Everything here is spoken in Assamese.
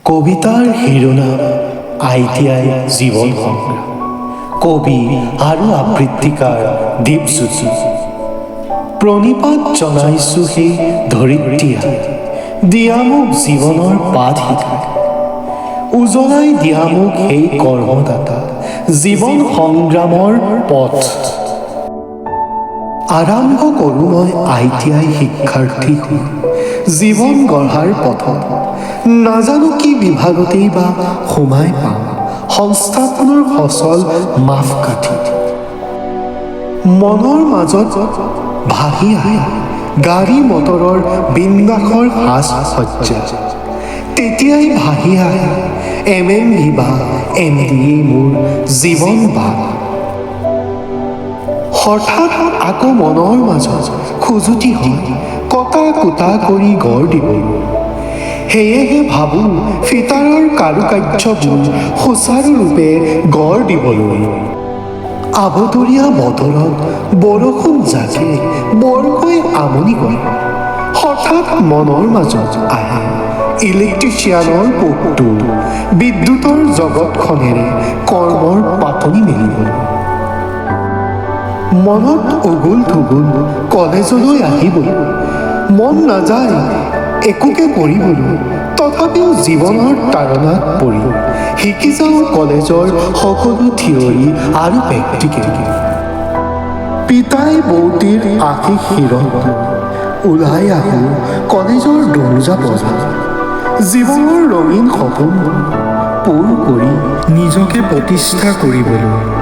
কবিতাৰ শিৰোনাম ITI জীৱন সংগ্ৰাম। কবি আৰু আবৃত্তিকাৰ দীপজ্যোতি। প্ৰণিপাত জনাইছোঁ সেই ধৰিত্ৰীয়া, দিয়া মোক জীৱনৰ পাঠ শিকাই, উজলাই দিয়া মোক সেই কৰ্মদাতা, জীৱন সংগ্ৰামৰ পথ। আৰম্ভ কৰোঁ মই ITI শিক্ষাৰ্থী হৈ জীৱন গঢ়াৰ পথত। নাজানো কি বিভাগতেই বা সোমাই পাওঁ সংস্থাপনৰ সচল মাপকাঠি। মনৰ মাজত ভাহি আহে গাড়ী মটৰৰ বিন্যাসৰ সাজ সজ্জা। তেতিয়াই ভাহি আহে MMB বা MDA মোৰ জীৱন বাট। হঠাৎ আকৌ মনৰ মাজত খুজুতি হয় কটা কুটা কৰি গঢ় দিবলৈ। সেয়েহে ভাবোঁ ফিটাৰৰ কাৰুকাৰ্যবোৰ সুচাৰুৰূপে গঢ় দিবলৈ। আবতৰীয়া বতৰত বৰষুণ জাকে বৰকৈ আমনি কৰে। হঠাৎ মনৰ মাজত আহে ইলেক্ট্ৰিচিয়ানৰ পোকটো, বিদ্যুতৰ জগতখনেৰে কৰ্মৰ পাতনি মেলিবলৈ। মনত উগুল থুগুল কলেজলৈ আহিবলৈ, মন নাযায় একোকে কৰিবলৈ। তথাপিও জীৱনৰ তাৰণাত পৰি শিকি যাওঁ কলেজৰ সকলো থিয়ৰী আৰু প্ৰেক্টিকেল। পিতাই বৌতিৰ আশীষ শিৰত ওলাই আহোঁ কলেজৰ দৰ্জা বজা। জীৱনৰ ৰঙীন সপোন পূৰ কৰি নিজকে প্ৰতিষ্ঠা কৰিবলৈ।